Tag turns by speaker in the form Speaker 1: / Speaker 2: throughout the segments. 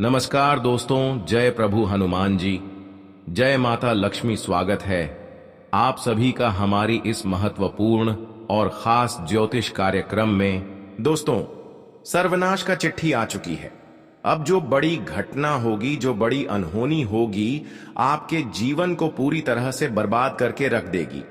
Speaker 1: नमस्कार दोस्तों, जय प्रभु हनुमान जी, जय माता लक्ष्मी। स्वागत है आप सभी का हमारी इस महत्वपूर्ण और खास ज्योतिष कार्यक्रम में। दोस्तों, सर्वनाश का चिट्ठी आ चुकी है। अब जो बड़ी घटना होगी, जो बड़ी अनहोनी होगी, आपके जीवन को पूरी तरह से बर्बाद करके रख देगी।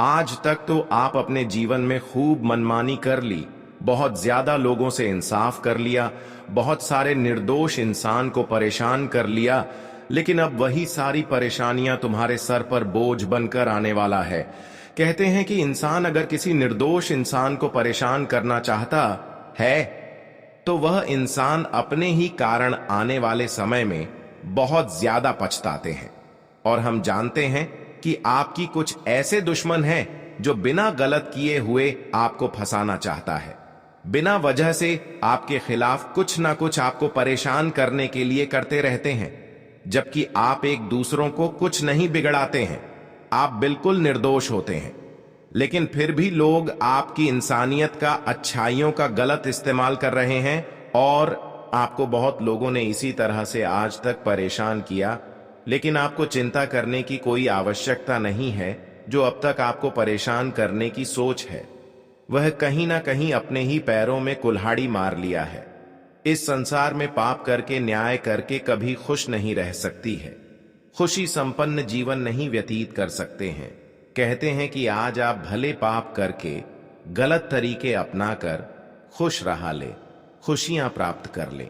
Speaker 1: आज तक तो आप अपने जीवन में खूब मनमानी कर ली, बहुत ज्यादा लोगों से इंसाफ कर लिया, बहुत सारे निर्दोष इंसान को परेशान कर लिया, लेकिन अब वही सारी परेशानियां तुम्हारे सर पर बोझ बनकर आने वाला है। कहते हैं कि इंसान अगर किसी निर्दोष इंसान को परेशान करना चाहता है तो वह इंसान अपने ही कारण आने वाले समय में बहुत ज्यादा पछताते हैं। और हम जानते हैं कि आपकी कुछ ऐसे दुश्मन हैं जो बिना गलत किए हुए आपको फंसाना चाहता है, बिना वजह से आपके खिलाफ कुछ ना कुछ आपको परेशान करने के लिए करते रहते हैं, जबकि आप एक दूसरों को कुछ नहीं बिगड़ाते हैं। आप बिल्कुल निर्दोष होते हैं, लेकिन फिर भी लोग आपकी इंसानियत का, अच्छाइयों का गलत इस्तेमाल कर रहे हैं। और आपको बहुत लोगों ने इसी तरह से आज तक परेशान किया, लेकिन आपको चिंता करने की कोई आवश्यकता नहीं है। जो अब तक आपको परेशान करने की सोच है, वह कहीं ना कहीं अपने ही पैरों में कुल्हाड़ी मार लिया है। इस संसार में पाप करके, न्याय करके कभी खुश नहीं रह सकती है, खुशी संपन्न जीवन नहीं व्यतीत कर सकते हैं। कहते हैं कि आज आप भले पाप करके, गलत तरीके अपनाकर खुश रहा ले, खुशियां प्राप्त कर ले,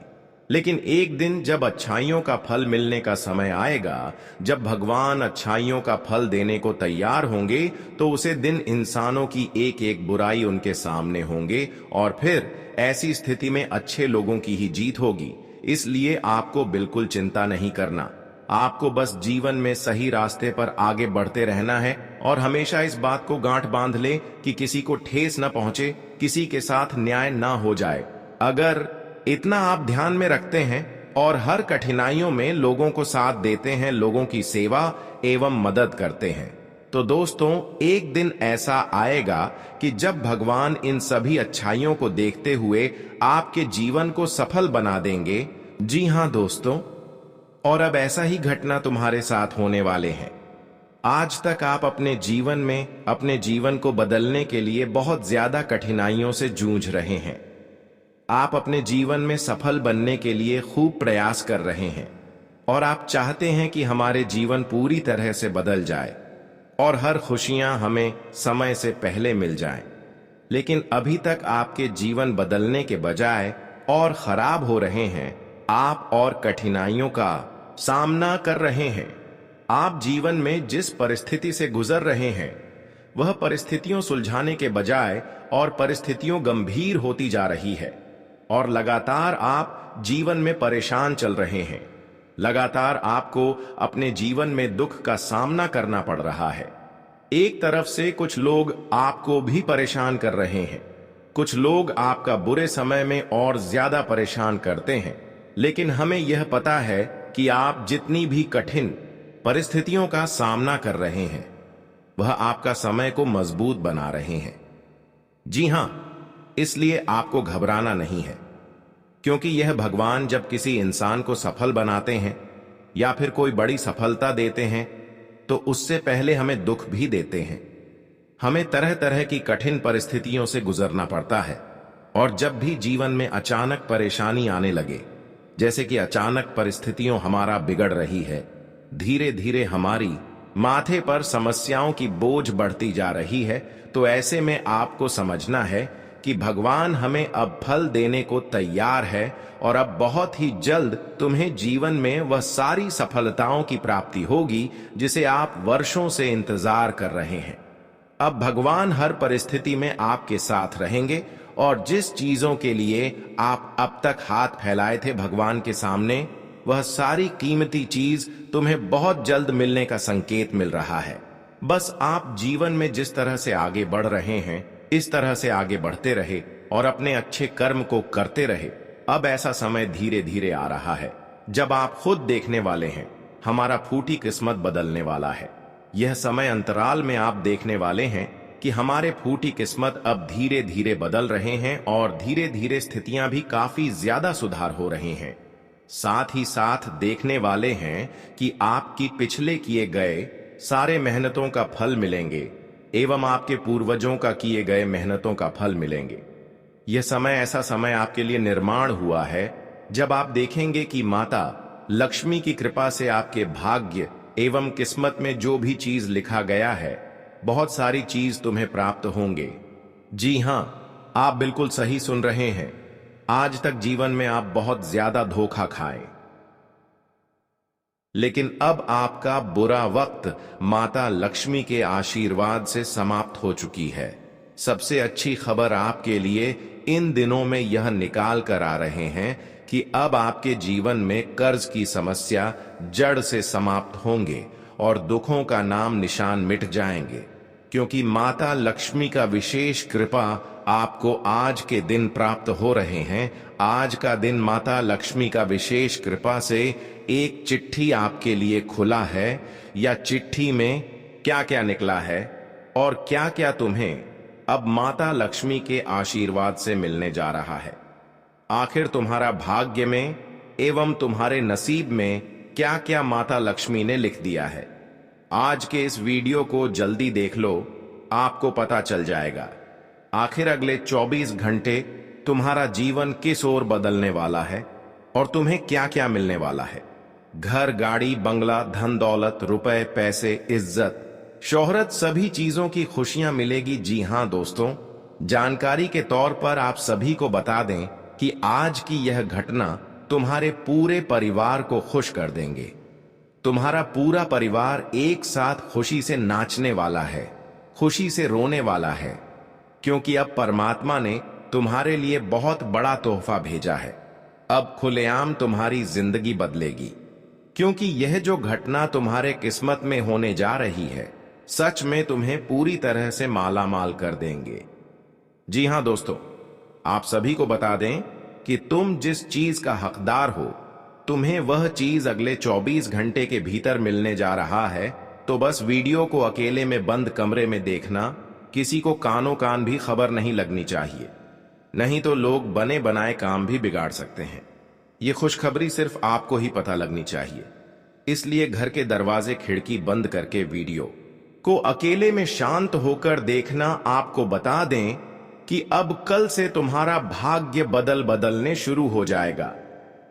Speaker 1: लेकिन एक दिन जब अच्छाइयों का फल मिलने का समय आएगा, जब भगवान अच्छाइयों का फल देने को तैयार होंगे, तो उसे दिन इंसानों की एक एक बुराई उनके सामने होंगे और फिर ऐसी स्थिति में अच्छे लोगों की ही जीत होगी। इसलिए आपको बिल्कुल चिंता नहीं करना। आपको बस जीवन में सही रास्ते पर आगे बढ़ते रहना है और हमेशा इस बात को गांठ बांध ले कि किसी को ठेस न पहुंचे, किसी के साथ न्याय ना हो जाए। अगर इतना आप ध्यान में रखते हैं और हर कठिनाइयों में लोगों को साथ देते हैं, लोगों की सेवा एवं मदद करते हैं, तो दोस्तों एक दिन ऐसा आएगा कि जब भगवान इन सभी अच्छाइयों को देखते हुए आपके जीवन को सफल बना देंगे। जी हां दोस्तों, और अब ऐसा ही घटना तुम्हारे साथ होने वाले हैं। आज तक आप अपने जीवन में, अपने जीवन को बदलने के लिए बहुत ज्यादा कठिनाइयों से जूझ रहे हैं। आप अपने जीवन में सफल बनने के लिए खूब प्रयास कर रहे हैं और आप चाहते हैं कि हमारे जीवन पूरी तरह से बदल जाए और हर खुशियां हमें समय से पहले मिल जाएं। लेकिन अभी तक आपके जीवन बदलने के बजाय और खराब हो रहे हैं। आप और कठिनाइयों का सामना कर रहे हैं। आप जीवन में जिस परिस्थिति से गुजर रहे हैं, वह परिस्थितियों सुलझाने के बजाय और परिस्थितियों गंभीर होती जा रही है और लगातार आप जीवन में परेशान चल रहे हैं। लगातार आपको अपने जीवन में दुख का सामना करना पड़ रहा है। एक तरफ से कुछ लोग आपको भी परेशान कर रहे हैं, कुछ लोग आपका बुरे समय में और ज्यादा परेशान करते हैं, लेकिन हमें यह पता है कि आप जितनी भी कठिन परिस्थितियों का सामना कर रहे हैं, वह आपका समय को मजबूत बना रहे हैं। जी हां, इसलिए आपको घबराना नहीं है, क्योंकि यह भगवान जब किसी इंसान को सफल बनाते हैं या फिर कोई बड़ी सफलता देते हैं, तो उससे पहले हमें दुख भी देते हैं। हमें तरह तरह की कठिन परिस्थितियों से गुजरना पड़ता है। और जब भी जीवन में अचानक परेशानी आने लगे, जैसे कि अचानक परिस्थितियों हमारा बिगड़ रही है, धीरे धीरे हमारी माथे पर समस्याओं की बोझ बढ़ती जा रही है, तो ऐसे में आपको समझना है कि भगवान हमें अब फल देने को तैयार है और अब बहुत ही जल्द तुम्हें जीवन में वह सारी सफलताओं की प्राप्ति होगी जिसे आप वर्षों से इंतजार कर रहे हैं। अब भगवान हर परिस्थिति में आपके साथ रहेंगे और जिस चीजों के लिए आप अब तक हाथ फैलाए थे भगवान के सामने, वह सारी कीमती चीज तुम्हें बहुत जल्द मिलने का संकेत मिल रहा है। बस आप जीवन में जिस तरह से आगे बढ़ रहे हैं, इस तरह से आगे बढ़ते रहे और अपने अच्छे कर्म को करते रहे। अब ऐसा समय धीरे धीरे आ रहा है जब आप खुद देखने वाले हैं, हमारा फूटी किस्मत बदलने वाला है। यह समय अंतराल में आप देखने वाले हैं कि हमारे फूटी किस्मत अब धीरे धीरे बदल रहे हैं और धीरे धीरे स्थितियां भी काफी ज्यादा सुधार हो रही हैं। साथ ही साथ देखने वाले हैं कि आपकी पिछले किए गए सारे मेहनतों का फल मिलेंगे एवं आपके पूर्वजों का किए गए मेहनतों का फल मिलेंगे। यह समय ऐसा समय आपके लिए निर्माण हुआ है जब आप देखेंगे कि माता लक्ष्मी की कृपा से आपके भाग्य एवं किस्मत में जो भी चीज लिखा गया है, बहुत सारी चीज तुम्हें प्राप्त होंगे। जी हां, आप बिल्कुल सही सुन रहे हैं। आज तक जीवन में आप बहुत ज्यादा धोखा खाए, लेकिन अब आपका बुरा वक्त माता लक्ष्मी के आशीर्वाद से समाप्त हो चुकी है। सबसे अच्छी खबर आपके लिए इन दिनों में यह निकाल कर आ रहे हैं कि अब आपके जीवन में कर्ज की समस्या जड़ से समाप्त होंगे और दुखों का नाम निशान मिट जाएंगे, क्योंकि माता लक्ष्मी का विशेष कृपा आपको आज के दिन प्राप्त हो रहे हैं। आज का दिन माता लक्ष्मी का विशेष कृपा से एक चिट्ठी आपके लिए खुला है। या चिट्ठी में क्या क्या निकला है और क्या क्या तुम्हें अब माता लक्ष्मी के आशीर्वाद से मिलने जा रहा है। आखिर तुम्हारा भाग्य में एवं तुम्हारे नसीब में क्या क्या माता लक्ष्मी ने लिख दिया है। आज के इस वीडियो को जल्दी देख लो, आपको पता चल जाएगा आखिर अगले 24 घंटे तुम्हारा जीवन किस ओर बदलने वाला है और तुम्हें क्या क्या मिलने वाला है। घर, गाड़ी, बंगला, धन दौलत, रुपए, पैसे, इज्जत, शोहरत, सभी चीजों की खुशियां मिलेगी। जी हां दोस्तों, जानकारी के तौर पर आप सभी को बता दें कि आज की यह घटना तुम्हारे पूरे परिवार को खुश कर देंगे। तुम्हारा पूरा परिवार एक साथ खुशी से नाचने वाला है, खुशी से रोने वाला है, क्योंकि अब परमात्मा ने तुम्हारे लिए बहुत बड़ा तोहफा भेजा है। अब खुलेआम तुम्हारी जिंदगी बदलेगी, क्योंकि यह जो घटना तुम्हारे किस्मत में होने जा रही है, सच में तुम्हें पूरी तरह से माला माल कर देंगे। जी हां दोस्तों, आप सभी को बता दें कि तुम जिस चीज का हकदार हो, तुम्हें वह चीज अगले 24 घंटे के भीतर मिलने जा रहा है। तो बस वीडियो को अकेले में बंद कमरे में देखना, किसी को कानों कान भी खबर नहीं लगनी चाहिए, नहीं तो लोग बने बनाए काम भी बिगाड़ सकते हैं। ये खुशखबरी सिर्फ आपको ही पता लगनी चाहिए, इसलिए घर के दरवाजे खिड़की बंद करके वीडियो को अकेले में शांत होकर देखना। आपको बता दें कि अब कल से तुम्हारा भाग्य बदलने शुरू हो जाएगा,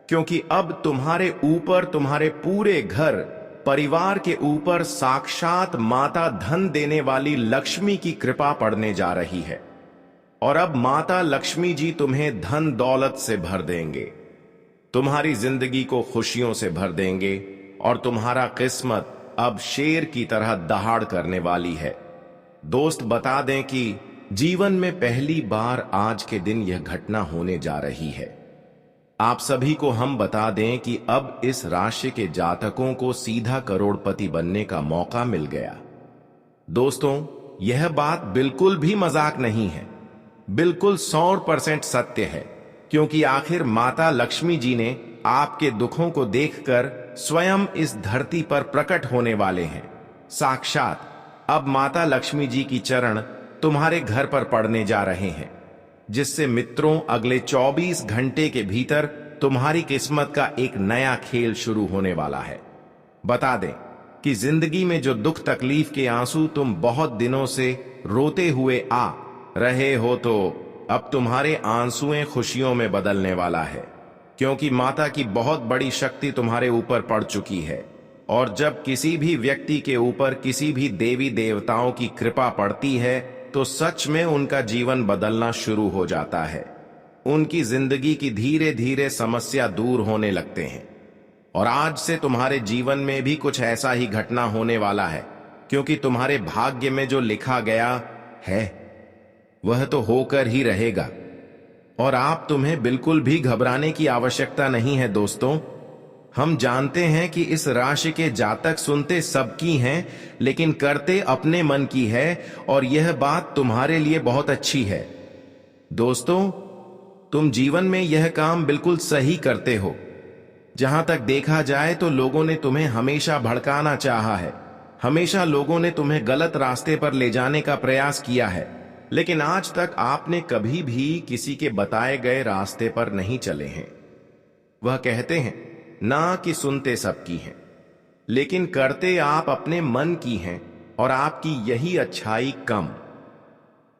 Speaker 1: क्योंकि अब तुम्हारे ऊपर, तुम्हारे पूरे घर परिवार के ऊपर साक्षात माता धन देने वाली लक्ष्मी की कृपा पड़ने जा रही है। और अब माता लक्ष्मी जी तुम्हें धन दौलत से भर देंगे, तुम्हारी जिंदगी को खुशियों से भर देंगे और तुम्हारा किस्मत अब शेर की तरह दहाड़ करने वाली है। दोस्त, बता दें कि जीवन में पहली बार आज के दिन यह घटना होने जा रही है। आप सभी को हम बता दें कि अब इस राशि के जातकों को सीधा करोड़पति बनने का मौका मिल गया। दोस्तों, यह बात बिल्कुल भी मजाक नहीं है, बिल्कुल 100% सत्य है, क्योंकि आखिर माता लक्ष्मी जी ने आपके दुखों को देखकर स्वयं इस धरती पर प्रकट होने वाले हैं। साक्षात अब माता लक्ष्मी जी की चरण तुम्हारे घर पर पड़ने जा रहे हैं, जिससे मित्रों अगले 24 घंटे के भीतर तुम्हारी किस्मत का एक नया खेल शुरू होने वाला है। बता दें कि जिंदगी में जो दुख तकलीफ के आंसू तुम बहुत दिनों से रोते हुए आ रहे हो, तो अब तुम्हारे आंसुएं खुशियों में बदलने वाला है, क्योंकि माता की बहुत बड़ी शक्ति तुम्हारे ऊपर पड़ चुकी है। और जब किसी भी व्यक्ति के ऊपर किसी भी देवी देवताओं की कृपा पड़ती है, तो सच में उनका जीवन बदलना शुरू हो जाता है। उनकी जिंदगी की धीरे धीरे समस्या दूर होने लगते हैं। और आज से तुम्हारे जीवन में भी कुछ ऐसा ही घटना होने वाला है, क्योंकि तुम्हारे भाग्य में जो लिखा गया है वह तो होकर ही रहेगा। और आप तुम्हें बिल्कुल भी घबराने की आवश्यकता नहीं है दोस्तों। हम जानते हैं कि इस राशि के जातक सुनते सबकी हैं, लेकिन करते अपने मन की है, और यह बात तुम्हारे लिए बहुत अच्छी है। दोस्तों, तुम जीवन में यह काम बिल्कुल सही करते हो। जहां तक देखा जाए तो लोगों ने तुम्हें हमेशा भड़काना चाहा है, हमेशा लोगों ने तुम्हें गलत रास्ते पर ले जाने का प्रयास किया है, लेकिन आज तक आपने कभी भी किसी के बताए गए रास्ते पर नहीं चले हैं। वह कहते हैं ना कि सुनते सबकी हैं, लेकिन करते आप अपने मन की हैं, और आपकी यही अच्छाई कम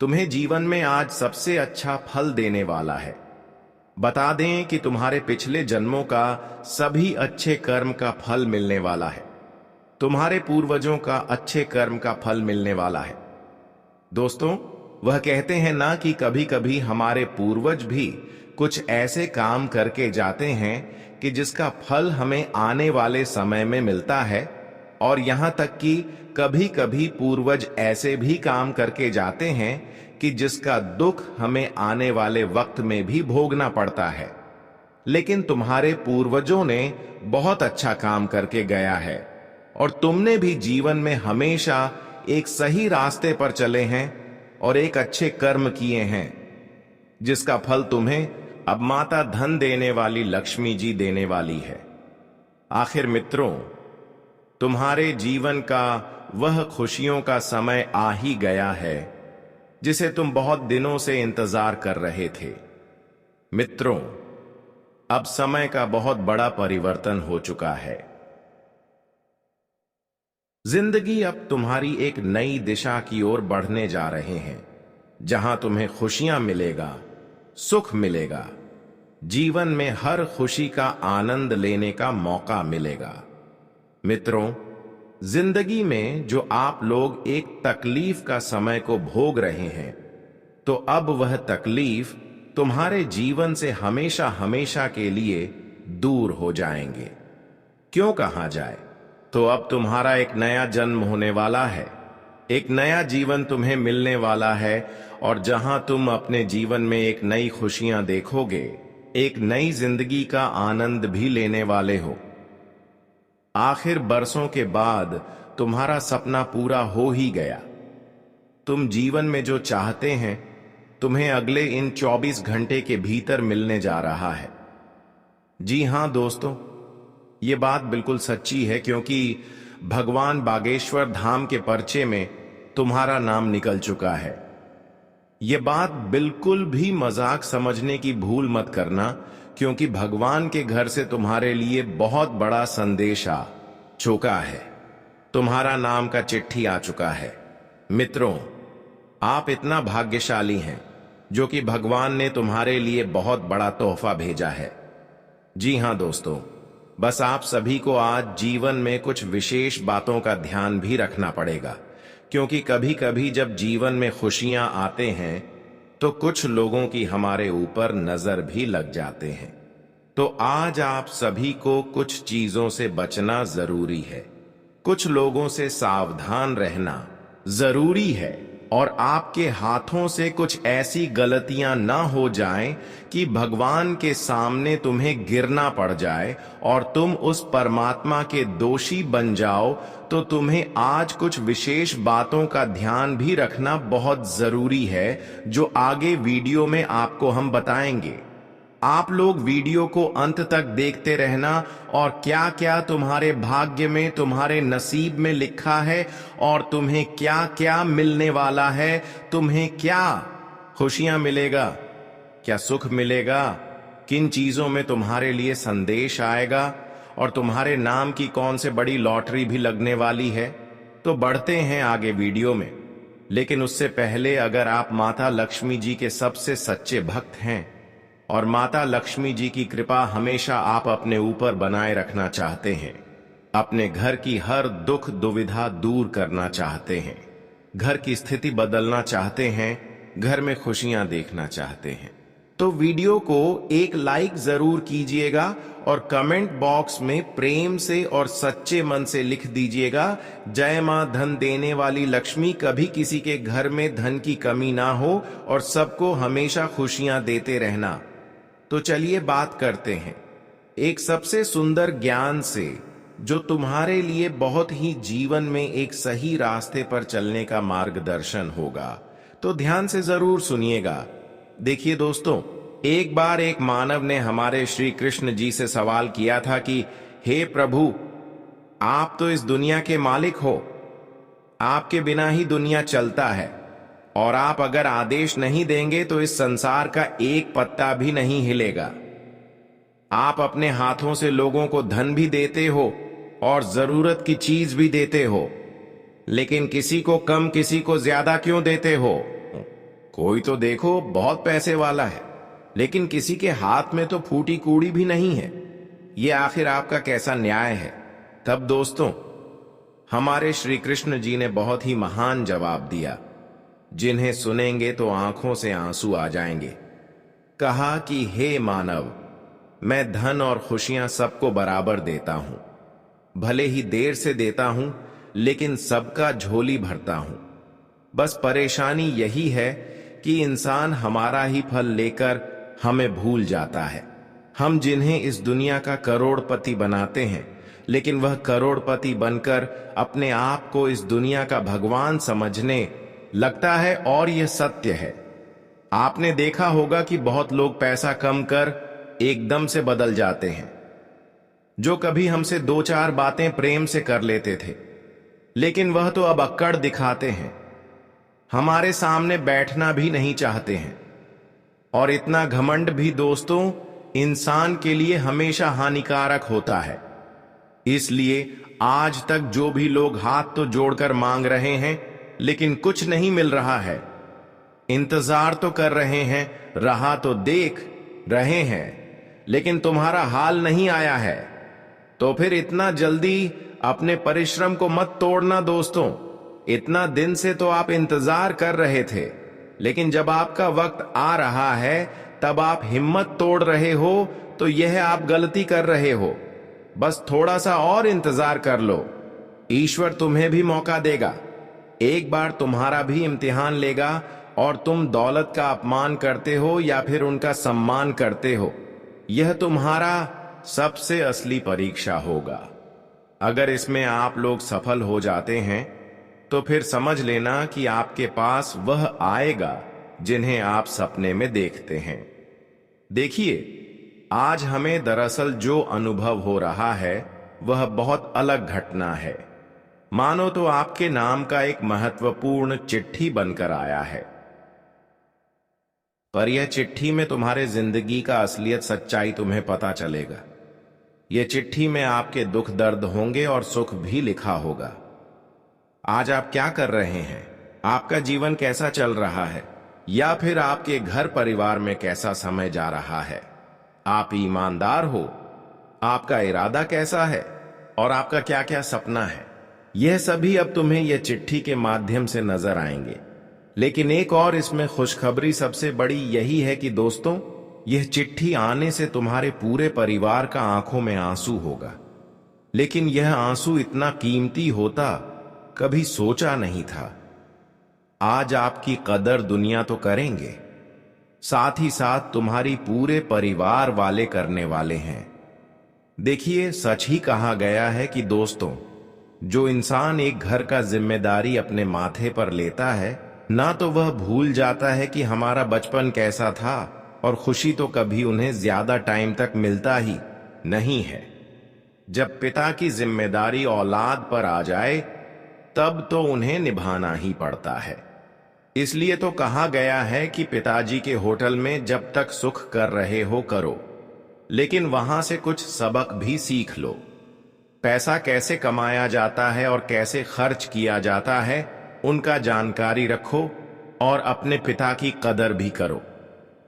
Speaker 1: तुम्हें जीवन में आज सबसे अच्छा फल देने वाला है। बता दें कि तुम्हारे पिछले जन्मों का सभी अच्छे कर्म का फल मिलने वाला है। तुम्हारे पूर्वजों का अच्छे कर्म का फल मिलने वाला है। दोस्तों, वह कहते हैं ना कि कभी कभी हमारे पूर्वज भी कुछ ऐसे काम करके जाते हैं कि जिसका फल हमें आने वाले समय में मिलता है, और यहां तक कि कभी कभी पूर्वज ऐसे भी काम करके जाते हैं कि जिसका दुख हमें आने वाले वक्त में भी भोगना पड़ता है। लेकिन तुम्हारे पूर्वजों ने बहुत अच्छा काम करके गया है, और तुमने भी जीवन में हमेशा एक सही रास्ते पर चले हैं और एक अच्छे कर्म किए हैं, जिसका फल तुम्हें अब माता धन देने वाली लक्ष्मी जी देने वाली है। आखिर मित्रों, तुम्हारे जीवन का वह खुशियों का समय आ ही गया है जिसे तुम बहुत दिनों से इंतजार कर रहे थे। मित्रों, अब समय का बहुत बड़ा परिवर्तन हो चुका है। जिंदगी अब तुम्हारी एक नई दिशा की ओर बढ़ने जा रहे हैं, जहां तुम्हें खुशियां मिलेगा, सुख मिलेगा, जीवन में हर खुशी का आनंद लेने का मौका मिलेगा। मित्रों, जिंदगी में जो आप लोग एक तकलीफ का समय को भोग रहे हैं, तो अब वह तकलीफ तुम्हारे जीवन से हमेशा हमेशा के लिए दूर हो जाएंगे। क्यों कहा जाए तो अब तुम्हारा एक नया जन्म होने वाला है, एक नया जीवन तुम्हें मिलने वाला है, और जहां तुम अपने जीवन में एक नई खुशियां देखोगे, एक नई जिंदगी का आनंद भी लेने वाले हो। आखिर बरसों के बाद तुम्हारा सपना पूरा हो ही गया। तुम जीवन में जो चाहते हैं, तुम्हें अगले इन 24 घंटे के भीतर मिलने जा रहा है। जी हां दोस्तों, ये बात बिल्कुल सच्ची है, क्योंकि भगवान बागेश्वर धाम के पर्चे में तुम्हारा नाम निकल चुका है। ये बात बिल्कुल भी मजाक समझने की भूल मत करना, क्योंकि भगवान के घर से तुम्हारे लिए बहुत बड़ा संदेश आ चुका है। तुम्हारा नाम का चिट्ठी आ चुका है। मित्रों, आप इतना भाग्यशाली हैं जो कि भगवान ने तुम्हारे लिए बहुत बड़ा तोहफा भेजा है। जी हां दोस्तों, बस आप सभी को आज जीवन में कुछ विशेष बातों का ध्यान भी रखना पड़ेगा, क्योंकि कभी कभी जब जीवन में खुशियां आते हैं तो कुछ लोगों की हमारे ऊपर नजर भी लग जाते हैं। तो आज आप सभी को कुछ चीजों से बचना जरूरी है, कुछ लोगों से सावधान रहना जरूरी है, और आपके हाथों से कुछ ऐसी गलतियां ना हो जाएं कि भगवान के सामने तुम्हें गिरना पड़ जाए और तुम उस परमात्मा के दोषी बन जाओ। तो तुम्हें आज कुछ विशेष बातों का ध्यान भी रखना बहुत जरूरी है, जो आगे वीडियो में आपको हम बताएंगे। आप लोग वीडियो को अंत तक देखते रहना, और क्या क्या तुम्हारे भाग्य में, तुम्हारे नसीब में लिखा है, और तुम्हें क्या क्या मिलने वाला है, तुम्हें क्या खुशियां मिलेगा, क्या सुख मिलेगा, किन चीजों में तुम्हारे लिए संदेश आएगा, और तुम्हारे नाम की कौन से बड़ी लॉटरी भी लगने वाली है। तो बढ़ते हैं आगे वीडियो में, लेकिन उससे पहले अगर आप माता लक्ष्मी जी के सबसे सच्चे भक्त हैं और माता लक्ष्मी जी की कृपा हमेशा आप अपने ऊपर बनाए रखना चाहते हैं, अपने घर की हर दुख दुविधा दूर करना चाहते हैं, घर की स्थिति बदलना चाहते हैं, घर में खुशियां देखना चाहते हैं, तो वीडियो को एक लाइक जरूर कीजिएगा और कमेंट बॉक्स में प्रेम से और सच्चे मन से लिख दीजिएगा, जय मां धन देने वाली लक्ष्मी, कभी किसी के घर में धन की कमी ना हो और सबको हमेशा खुशियां देते रहना। तो चलिए बात करते हैं एक सबसे सुंदर ज्ञान से, जो तुम्हारे लिए बहुत ही जीवन में एक सही रास्ते पर चलने का मार्गदर्शन होगा। तो ध्यान से जरूर सुनिएगा। देखिए दोस्तों, एक बार एक मानव ने हमारे श्री कृष्ण जी से सवाल किया था कि हे प्रभु, आप तो इस दुनिया के मालिक हो, आपके बिना ही दुनिया चलता है, और आप अगर आदेश नहीं देंगे तो इस संसार का एक पत्ता भी नहीं हिलेगा। आप अपने हाथों से लोगों को धन भी देते हो और जरूरत की चीज भी देते हो, लेकिन किसी को कम किसी को ज्यादा क्यों देते हो? कोई तो देखो बहुत पैसे वाला है, लेकिन किसी के हाथ में तो फूटी कूड़ी भी नहीं है। ये आखिर आपका कैसा न्याय है? तब दोस्तों, हमारे श्री कृष्ण जी ने बहुत ही महान जवाब दिया, जिन्हें सुनेंगे तो आंखों से आंसू आ जाएंगे। कहा कि हे मानव, मैं धन और खुशियां सबको बराबर देता हूं, भले ही देर से देता हूं, लेकिन सबका झोली भरता हूं। बस परेशानी यही है कि इंसान हमारा ही फल लेकर हमें भूल जाता है। हम जिन्हें इस दुनिया का करोड़पति बनाते हैं, लेकिन वह करोड़पति बनकर अपने आप को इस दुनिया का भगवान समझने लगता है, और यह सत्य है। आपने देखा होगा कि बहुत लोग पैसा कम कर एकदम से बदल जाते हैं। जो कभी हमसे दो चार बातें प्रेम से कर लेते थे, लेकिन वह तो अब अक्कड़ दिखाते हैं, हमारे सामने बैठना भी नहीं चाहते हैं। और इतना घमंड भी दोस्तों इंसान के लिए हमेशा हानिकारक होता है। इसलिए आज तक जो भी लोग हाथ तो जोड़कर मांग रहे हैं, लेकिन कुछ नहीं मिल रहा है, इंतजार तो कर रहे हैं, राह तो देख रहे हैं, लेकिन तुम्हारा हाल नहीं आया है, तो फिर इतना जल्दी अपने परिश्रम को मत तोड़ना दोस्तों। इतना दिन से तो आप इंतजार कर रहे थे, लेकिन जब आपका वक्त आ रहा है तब आप हिम्मत तोड़ रहे हो, तो यह आप गलती कर रहे हो। बस थोड़ा सा और इंतजार कर लो, ईश्वर तुम्हें भी मौका देगा। एक बार तुम्हारा भी इम्तिहान लेगा, और तुम दौलत का अपमान करते हो या फिर उनका सम्मान करते हो, यह तुम्हारा सबसे असली परीक्षा होगा। अगर इसमें आप लोग सफल हो जाते हैं, तो फिर समझ लेना कि आपके पास वह आएगा जिन्हें आप सपने में देखते हैं। देखिए, आज हमें दरअसल जो अनुभव हो रहा है वह बहुत अलग घटना है। मानो तो आपके नाम का एक महत्वपूर्ण चिट्ठी बनकर आया है, पर यह चिट्ठी में तुम्हारे जिंदगी का असलियत सच्चाई तुम्हें पता चलेगा। यह चिट्ठी में आपके दुख दर्द होंगे और सुख भी लिखा होगा। आज आप क्या कर रहे हैं, आपका जीवन कैसा चल रहा है, या फिर आपके घर परिवार में कैसा समय जा रहा है, आप ईमानदार हो, आपका इरादा कैसा है, और आपका क्या क्या सपना है, यह सभी अब तुम्हें यह चिट्ठी के माध्यम से नजर आएंगे। लेकिन एक और इसमें खुशखबरी सबसे बड़ी यही है कि दोस्तों, यह चिट्ठी आने से तुम्हारे पूरे परिवार का आंखों में आंसू होगा। लेकिन यह आंसू इतना कीमती होता कभी सोचा नहीं था। आज आपकी कदर दुनिया तो करेंगे, साथ ही साथ तुम्हारी पूरे परिवार वाले करने वाले हैं। देखिए, सच ही कहा गया है कि दोस्तों, जो इंसान एक घर का जिम्मेदारी अपने माथे पर लेता है, ना तो वह भूल जाता है कि हमारा बचपन कैसा था, और खुशी तो कभी उन्हें ज्यादा टाइम तक मिलता ही नहीं है। जब पिता की जिम्मेदारी औलाद पर आ जाए, तब तो उन्हें निभाना ही पड़ता है। इसलिए तो कहा गया है कि पिताजी के होटल में जब तक सुख कर रहे हो करो, लेकिन वहां से कुछ सबक भी सीख लो। पैसा कैसे कमाया जाता है और कैसे खर्च किया जाता है, उनका जानकारी रखो, और अपने पिता की कदर भी करो।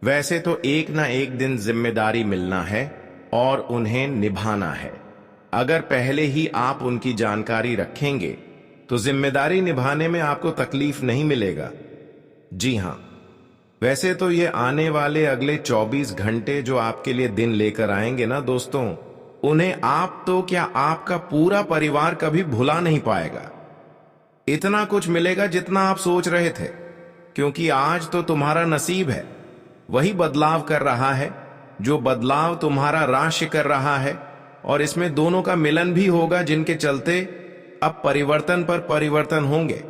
Speaker 1: वैसे तो एक ना एक दिन जिम्मेदारी मिलना है और उन्हें निभाना है। अगर पहले ही आप उनकी जानकारी रखेंगे, तो जिम्मेदारी निभाने में आपको तकलीफ नहीं मिलेगा। जी हां, वैसे तो ये आने वाले अगले 24 घंटे जो आपके लिए दिन लेकर आएंगे ना दोस्तों, उन्हें आप तो क्या, आपका पूरा परिवार कभी भुला नहीं पाएगा। इतना कुछ मिलेगा जितना आप सोच रहे थे, क्योंकि आज तो तुम्हारा नसीब है, वही बदलाव कर रहा है, जो बदलाव तुम्हारा राशि कर रहा है। और इसमें दोनों का मिलन भी होगा, जिनके चलते अब परिवर्तन पर परिवर्तन होंगे,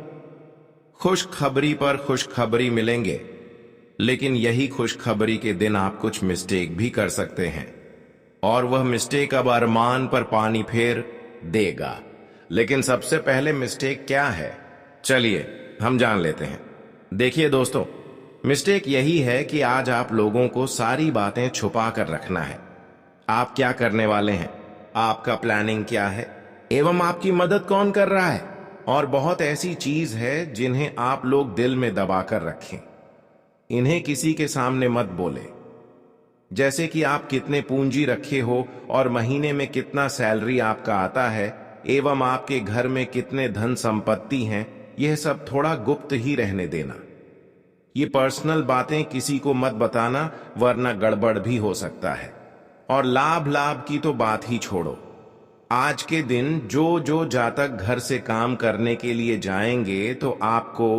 Speaker 1: खुशखबरी पर खुशखबरी मिलेंगे। लेकिन यही खुशखबरी के दिन आप कुछ मिस्टेक भी कर सकते हैं, और वह मिस्टेक अब अरमान पर पानी फेर देगा। लेकिन सबसे पहले मिस्टेक क्या है, चलिए हम जान लेते हैं। देखिए दोस्तों, मिस्टेक यही है कि आज आप लोगों को सारी बातें छुपा कर रखना है। आप क्या करने वाले हैं, आपका प्लानिंग क्या है, एवं आपकी मदद कौन कर रहा है। और बहुत ऐसी चीज है जिन्हें आप लोग दिल में दबा कर रखें, इन्हें किसी के सामने मत बोले। जैसे कि आप कितने पूंजी रखे हो और महीने में कितना सैलरी आपका आता है, एवं आपके घर में कितने धन संपत्ति हैं, यह सब थोड़ा गुप्त ही रहने देना। ये पर्सनल बातें किसी को मत बताना, वरना गड़बड़ भी हो सकता है। और लाभ लाभ की तो बात ही छोड़ो। आज के दिन जो जो जातक घर से काम करने के लिए जाएंगे तो आपको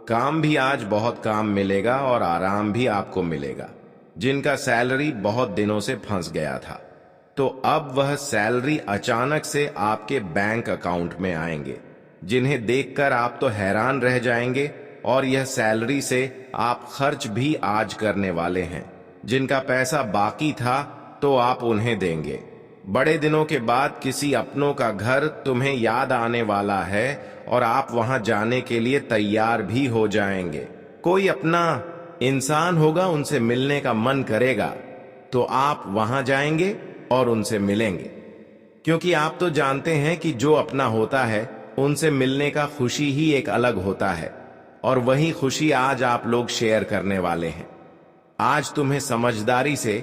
Speaker 1: काम भी आज बहुत काम मिलेगा और आराम भी आपको मिलेगा। जिनका सैलरी बहुत दिनों से फंस गया था, तो अब वह सैलरी अचानक से आपके बैंक अकाउंट में आएंगे, जिन्हें देखकर आप तो हैरान रह जाएंगे। और यह सैलरी से आप खर्च भी आज करने वाले हैं। जिनका पैसा बाकी था तो आप उन्हें देंगे। बड़े दिनों के बाद किसी अपनों का घर तुम्हें याद आने वाला है और आप वहां जाने के लिए तैयार भी हो जाएंगे। कोई अपना इंसान होगा, उनसे मिलने का मन करेगा तो आप वहां जाएंगे और उनसे मिलेंगे, क्योंकि आप तो जानते हैं कि जो अपना होता है उनसे मिलने का खुशी ही एक अलग होता है। और वही खुशी आज आप लोग शेयर करने वाले हैं। आज तुम्हें समझदारी से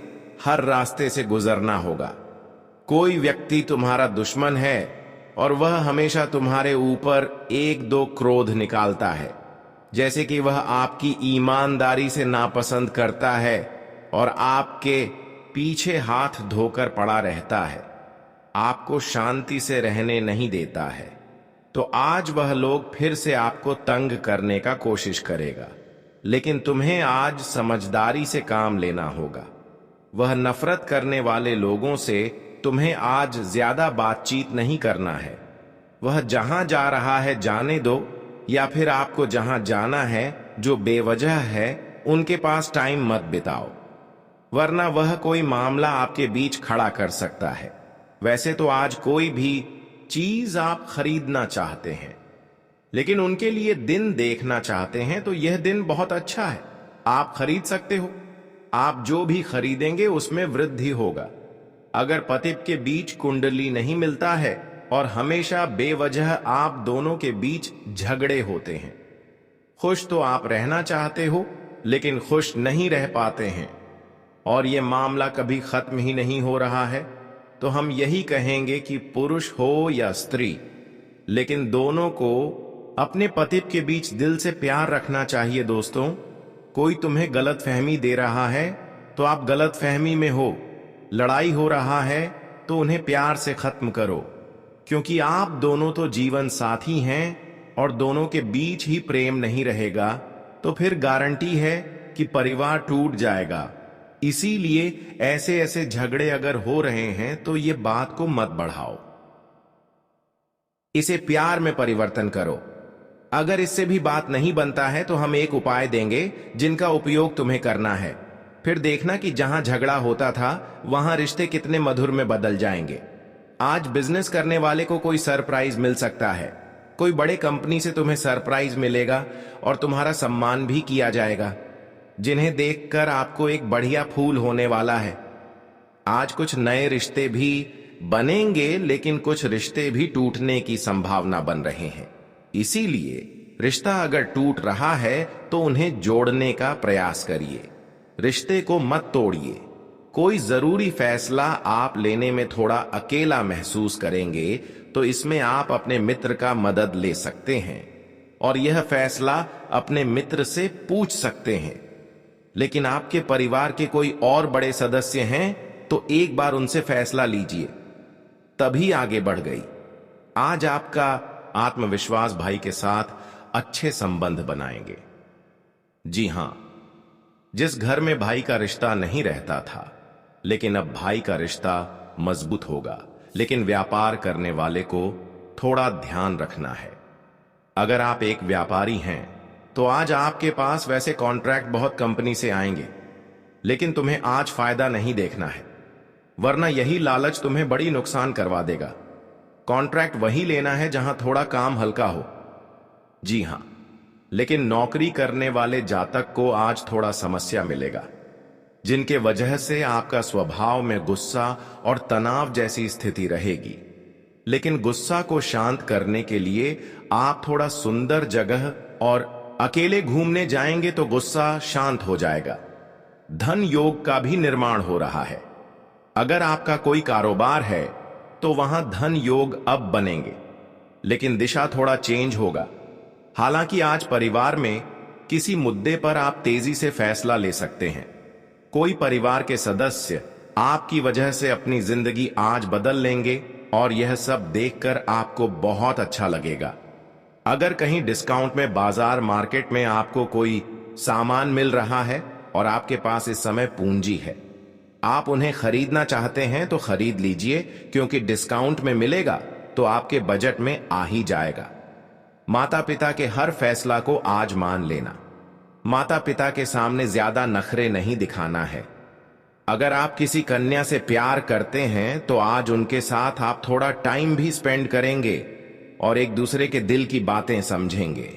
Speaker 1: हर रास्ते से गुजरना होगा। कोई व्यक्ति तुम्हारा दुश्मन है और वह हमेशा तुम्हारे ऊपर एक दो क्रोध निकालता है, जैसे कि वह आपकी ईमानदारी से नापसंद करता है और आपके पीछे हाथ धोकर पड़ा रहता है, आपको शांति से रहने नहीं देता है। तो आज वह लोग फिर से आपको तंग करने का कोशिश करेगा, लेकिन तुम्हें आज समझदारी से काम लेना होगा। वह नफरत करने वाले लोगों से तुम्हें आज ज्यादा बातचीत नहीं करना है। वह जहां जा रहा है जाने दो, या फिर आपको जहां जाना है जो बेवजह है उनके पास टाइम मत बिताओ, वरना वह कोई मामला आपके बीच खड़ा कर सकता है। वैसे तो आज कोई भी चीज आप खरीदना चाहते हैं, लेकिन उनके लिए दिन देखना चाहते हैं, तो यह दिन बहुत अच्छा है, आप खरीद सकते हो। आप जो भी खरीदेंगे उसमें वृद्धि होगा। अगर पति के बीच कुंडली नहीं मिलता है और हमेशा बेवजह आप दोनों के बीच झगड़े होते हैं, खुश तो आप रहना चाहते हो लेकिन खुश नहीं रह पाते हैं, और यह मामला कभी खत्म ही नहीं हो रहा है, तो हम यही कहेंगे कि पुरुष हो या स्त्री, लेकिन दोनों को अपने पति के बीच दिल से प्यार रखना चाहिए। दोस्तों, कोई तुम्हें गलत फहमी दे रहा है तो आप गलत फहमी में हो। लड़ाई हो रहा है तो उन्हें प्यार से खत्म करो, क्योंकि आप दोनों तो जीवन साथी हैं और दोनों के बीच ही प्रेम नहीं रहेगा तो फिर गारंटी है कि परिवार टूट जाएगा। इसीलिए ऐसे ऐसे झगड़े अगर हो रहे हैं तो ये बात को मत बढ़ाओ, इसे प्यार में परिवर्तन करो। अगर इससे भी बात नहीं बनता है तो हम एक उपाय देंगे जिनका उपयोग तुम्हें करना है। फिर देखना कि जहां झगड़ा होता था वहां रिश्ते कितने मधुर में बदल जाएंगे। आज बिजनेस करने वाले को कोई सरप्राइज मिल सकता है, कोई बड़े कंपनी से तुम्हें सरप्राइज मिलेगा और तुम्हारा सम्मान भी किया जाएगा, जिन्हें देखकर आपको एक बढ़िया फूल होने वाला है। आज कुछ नए रिश्ते भी बनेंगे, लेकिन कुछ रिश्ते भी टूटने की संभावना बन रहे हैं। इसीलिए रिश्ता अगर टूट रहा है तो उन्हें जोड़ने का प्रयास करिए, रिश्ते को मत तोड़िए। कोई जरूरी फैसला आप लेने में थोड़ा अकेला महसूस करेंगे तो इसमें आप अपने मित्र का मदद ले सकते हैं और यह फैसला अपने मित्र से पूछ सकते हैं। लेकिन आपके परिवार के कोई और बड़े सदस्य हैं तो एक बार उनसे फैसला लीजिए, तभी आगे बढ़ गई। आज आपका आत्मविश्वास भाई के साथ अच्छे संबंध बनाएंगे। जी हां, जिस घर में भाई का रिश्ता नहीं रहता था, लेकिन अब भाई का रिश्ता मजबूत होगा। लेकिन व्यापार करने वाले को थोड़ा ध्यान रखना है। अगर आप एक व्यापारी हैं तो आज आपके पास वैसे कॉन्ट्रैक्ट बहुत कंपनी से आएंगे, लेकिन तुम्हें आज फायदा नहीं देखना है, वरना यही लालच तुम्हें बड़ी नुकसान करवा देगा। कॉन्ट्रैक्ट वही लेना है जहां थोड़ा काम हल्का हो। जी हां, लेकिन नौकरी करने वाले जातक को आज थोड़ा समस्या मिलेगा। जिनके वजह से आपका स्वभाव में गुस्सा और तनाव जैसी स्थिति रहेगी। लेकिन गुस्सा को शांत करने के लिए आप थोड़ा सुंदर जगह और अकेले घूमने जाएंगे तो गुस्सा शांत हो जाएगा। धन योग का भी निर्माण हो रहा है। अगर आपका कोई कारोबार है तो वहां धन योग अब बनेंगे, लेकिन दिशा थोड़ा चेंज होगा। हालांकि आज परिवार में किसी मुद्दे पर आप तेजी से फैसला ले सकते हैं। कोई परिवार के सदस्य आपकी वजह से अपनी जिंदगी आज बदल लेंगे और यह सब देखकर आपको बहुत अच्छा लगेगा। अगर कहीं डिस्काउंट में बाजार मार्केट में आपको कोई सामान मिल रहा है और आपके पास इस समय पूंजी है, आप उन्हें खरीदना चाहते हैं तो खरीद लीजिए, क्योंकि डिस्काउंट में मिलेगा तो आपके बजट में आ ही जाएगा। माता पिता के हर फैसला को आज मान लेना। माता पिता के सामने ज्यादा नखरे नहीं दिखाना है। अगर आप किसी कन्या से प्यार करते हैं तो आज उनके साथ आप थोड़ा टाइम भी स्पेंड करेंगे और एक दूसरे के दिल की बातें समझेंगे।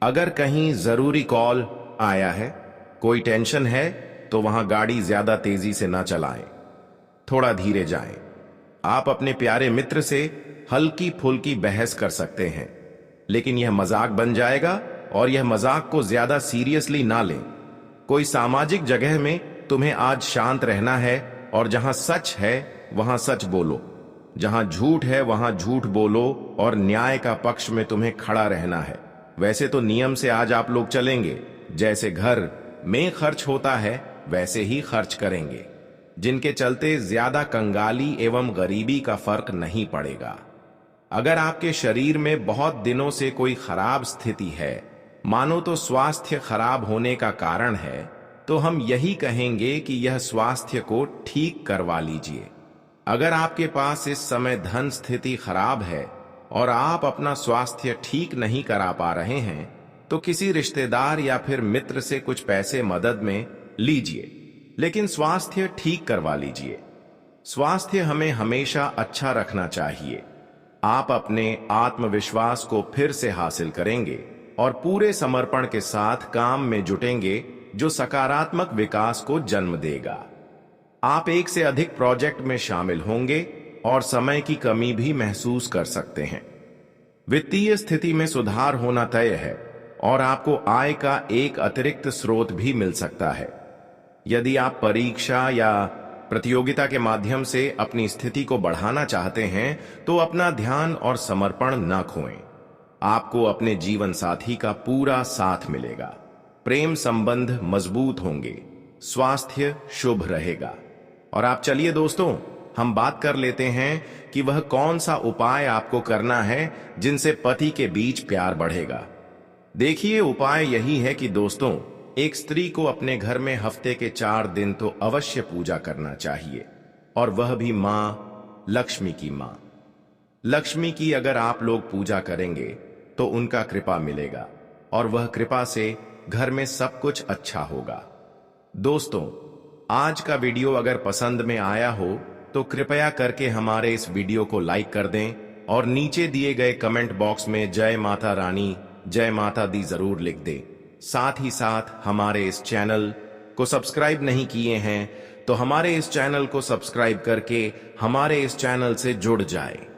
Speaker 1: अगर कहीं जरूरी कॉल आया है, कोई टेंशन है, तो वहां गाड़ी ज्यादा तेजी से ना चलाएं, थोड़ा धीरे जाएं। आप अपने प्यारे मित्र से हल्की फुल्की बहस कर सकते हैं, लेकिन यह मजाक बन जाएगा और यह मजाक को ज्यादा सीरियसली ना लें। कोई सामाजिक जगह में तुम्हें आज शांत रहना है और जहां सच है वहां सच बोलो, जहां झूठ है वहां झूठ बोलो और न्याय का पक्ष में तुम्हें खड़ा रहना है। वैसे तो नियम से आज आप लोग चलेंगे, जैसे घर में खर्च होता है वैसे ही खर्च करेंगे, जिनके चलते ज्यादा कंगाली एवं गरीबी का फर्क नहीं पड़ेगा। अगर आपके शरीर में बहुत दिनों से कोई खराब स्थिति है, मानो तो स्वास्थ्य खराब होने का कारण है, तो हम यही कहेंगे कि यह स्वास्थ्य को ठीक करवा लीजिए। अगर आपके पास इस समय धन स्थिति खराब है और आप अपना स्वास्थ्य ठीक नहीं करा पा रहे हैं, तो किसी रिश्तेदार या फिर मित्र से कुछ पैसे मदद में लीजिए, लेकिन स्वास्थ्य ठीक करवा लीजिए। स्वास्थ्य हमें हमेशा अच्छा रखना चाहिए। आप अपने आत्मविश्वास को फिर से हासिल करेंगे और पूरे समर्पण के साथ काम में जुटेंगे, जो सकारात्मक विकास को जन्म देगा। आप एक से अधिक प्रोजेक्ट में शामिल होंगे और समय की कमी भी महसूस कर सकते हैं। वित्तीय स्थिति में सुधार होना तय है और आपको आय का एक अतिरिक्त स्रोत भी मिल सकता है। यदि आप परीक्षा या प्रतियोगिता के माध्यम से अपनी स्थिति को बढ़ाना चाहते हैं तो अपना ध्यान और समर्पण न खोएं। आपको अपने जीवन साथी का पूरा साथ मिलेगा। प्रेम संबंध मजबूत होंगे, स्वास्थ्य शुभ रहेगा। और आप चलिए दोस्तों, हम बात कर लेते हैं कि वह कौन सा उपाय आपको करना है जिनसे पति के बीच प्यार बढ़ेगा। देखिए, उपाय यही है कि दोस्तों, एक स्त्री को अपने घर में हफ्ते के 4 दिन तो अवश्य पूजा करना चाहिए, और वह भी मां लक्ष्मी की मां। लक्ष्मी की अगर आप लोग पूजा करेंगे तो उनका कृपा मिलेगा और वह कृपा से घर में सब कुछ अच्छा होगा। दोस्तों, आज का वीडियो अगर पसंद में आया हो तो कृपया करके हमारे इस वीडियो को लाइक कर दें और नीचे दिए गए कमेंट बॉक्स में जय माता रानी, जय माता दी जरूर लिख दें। साथ ही साथ हमारे इस चैनल को सब्सक्राइब नहीं किए हैं तो हमारे इस चैनल को सब्सक्राइब करके हमारे इस चैनल से जुड़ जाएं।